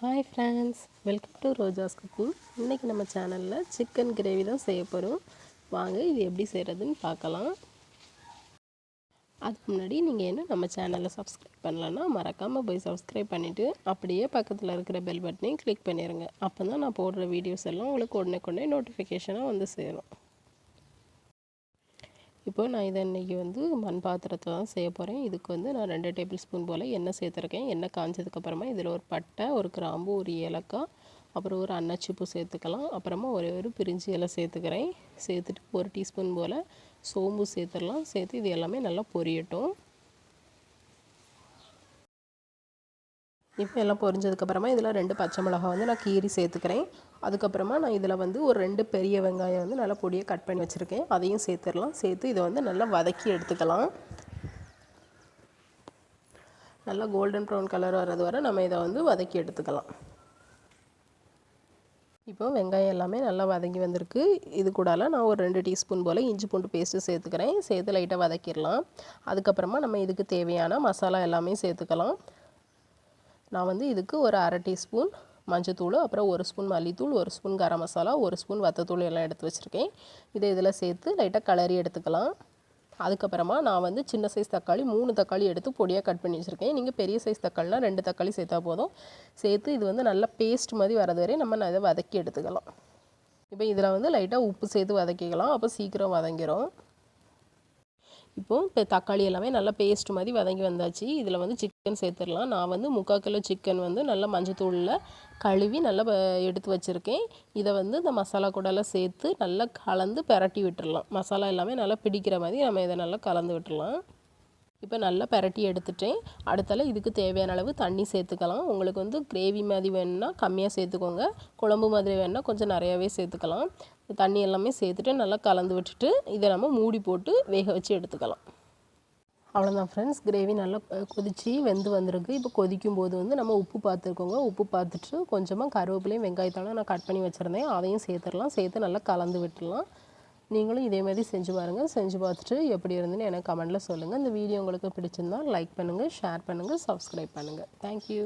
Hi friends, welcome to ROJAS COOKING. இன்னைக்கு நம்ம சேனல்ல சிக்கன் கிரேவி தான் செய்ய போறோம். வாங்க இது எப்படி செய்யறதுன்னு பார்க்கலாம். அதுக்கு முன்னாடி நீங்க என்ன நம்ம சேனலை சப்ஸ்கிரைப் பண்ணலனா மறக்காம போய் சப்ஸ்கிரைப் பண்ணிட்டு அப்படியே பக்கத்துல இருக்கிற பெல் பட்டனையும் கிளிக் பண்ணிருங்க. அப்பதான் நான் போடுற வீடியோஸ் எல்லாம் உங்களுக்கு உடனே நோட்டிஃபிகேஷனா வந்து சேரும். இப்போ நான் இதை இன்றைக்கி மண் பாத்திரத்தில் தான் செய்ய போகிறேன். இதுக்கு நான் 2 டேபிள் ஸ்பூன் போல் எண்ணெய் சேர்த்துருக்கேன். எண்ணெய் காஞ்சதுக்கப்புறமா இதில் ஒரு பட்டை, ஒரு கிராம்பு, ஒரு ஏலக்காய், அப்புறம் ஒரு அன்னாச்சிப்பூ சேர்த்துக்கலாம். அப்புறமா ஒரு பிரிஞ்சி இலை சேர்த்துக்கிறேன். சேர்த்துட்டு 1 டீஸ்பூன் போல் சோம்பு சேர்த்துடலாம். சேர்த்து இது எல்லாமே நல்லா பொரியட்டும். இப்போ எல்லாம் பொரிஞ்சதுக்கப்புறமா இதில் 2 பச்சை மிளகாய் நான் கீரி சேர்த்துக்கிறேன். அதுக்கப்புறமா நான் இதில் ஒரு 2 பெரிய வெங்காயம் நல்லா பொடியாக கட் பண்ணி வச்சுருக்கேன். அதையும் சேர்த்துடலாம். சேர்த்து இதை நல்லா வதக்கி எடுத்துக்கலாம். நல்லா கோல்டன் ப்ரௌன் கலர் வர்றது வரை நம்ம இதை வதக்கி எடுத்துக்கலாம். இப்போ வெங்காயம் எல்லாமே நல்லா வதங்கி வந்திருக்கு. இது கூடால நான் ஒரு 2 டீஸ்பூன் போல் இஞ்சி பூண்டு பேஸ்ட்டு சேர்த்துக்கிறேன். சேர்த்து லைட்டாக வதக்கிடலாம். அதுக்கப்புறமா நம்ம இதுக்கு தேவையான மசாலா எல்லாமே சேர்த்துக்கலாம். நான் இதுக்கு ஒரு 1/2 டீஸ்பூன் மஞ்சத்தூள், அப்புறம் 1 ஸ்பூன் மல்லித்தூள், 1 ஸ்பூன் கரம் மசாலா, 1 ஸ்பூன் வத்தத்தூள் எல்லாம் எடுத்து வச்சுருக்கேன். இதில் சேர்த்து லைட்டாக கிளறி எடுத்துக்கலாம். அதுக்கப்புறமா நான் சின்ன சைஸ் தக்காளி 3 தக்காளி எடுத்து பொடியாக கட் பண்ணி வச்சுருக்கேன். நீங்கள் பெரிய சைஸ் தக்காளினா 2 தக்காளி சேர்த்தா போதும். சேர்த்து இது நல்லா பேஸ்ட் மாதிரி வரது வரை நம்ம இதை வதக்கி எடுத்துக்கலாம். இப்போ இதில் லைட்டாக உப்பு சேர்த்து வதக்கிக்கலாம். அப்போ சீக்கிரம் வதங்கிடும். இப்போ தக்காளி எல்லாமே நல்லா பேஸ்ட் மாதிரி வதங்கி வந்தாச்சு. இதில் சிக்கன் சேர்த்துடலாம். நான் 3/4 கிலோ சிக்கன் நல்லா மஞ்சத்தூளில் கழுவி நல்லா எடுத்து வச்சுருக்கேன். இதை இந்த மசாலா கூடலாம் சேர்த்து நல்லா கலந்து பிரட்டி விட்டுடலாம். மசாலா எல்லாமே நல்லா பிடிக்கிற மாதிரி நம்ம இதை நல்லா கலந்து விட்டுடலாம். இப்போ நல்லா பிரட்டி எடுத்துட்டேன். அடுத்தால இதுக்கு தேவையான அளவு தண்ணி சேர்த்துக்கலாம். உங்களுக்கு கிரேவி மாதிரி வேணும்னா கம்மியாக சேர்த்துக்கோங்க. குழம்பு மாதிரி வேணும்னா கொஞ்சம் நிறையாவே சேர்த்துக்கலாம். தண்ணி எல்லாமே சேர்த்துட்டு நல்லா கலந்து விட்டுட்டு இதை நம்ம மூடி போட்டு வேக வச்சு எடுத்துக்கலாம். அவ்வளோதான் ஃப்ரெண்ட்ஸ், கிரேவி நல்லா கொதித்து வெந்து வந்திருக்கு. இப்போ கொதிக்கும் போது நம்ம உப்பு பார்த்துருக்கோங்க. உப்பு பார்த்துட்டு கொஞ்சமாக கருவேப்பிலையும் வெங்காயத்தாலும் நான் கட் பண்ணி வச்சுருந்தேன். அதையும் சேர்த்துடலாம். சேர்த்து நல்லா கலந்து விட்டுடலாம். நீங்களும் இதே மாதிரி செஞ்சு பாருங்கள். செஞ்சு பார்த்துட்டு எப்படி இருந்துன்னு எனக்கு கமெண்ட்டில் சொல்லுங்கள். இந்த வீடியோ உங்களுக்கு பிடிச்சிருந்தால் லைக் பண்ணுங்கள், ஷேர் பண்ணுங்கள், சப்ஸ்கிரைப் பண்ணுங்கள். தேங்க்யூ.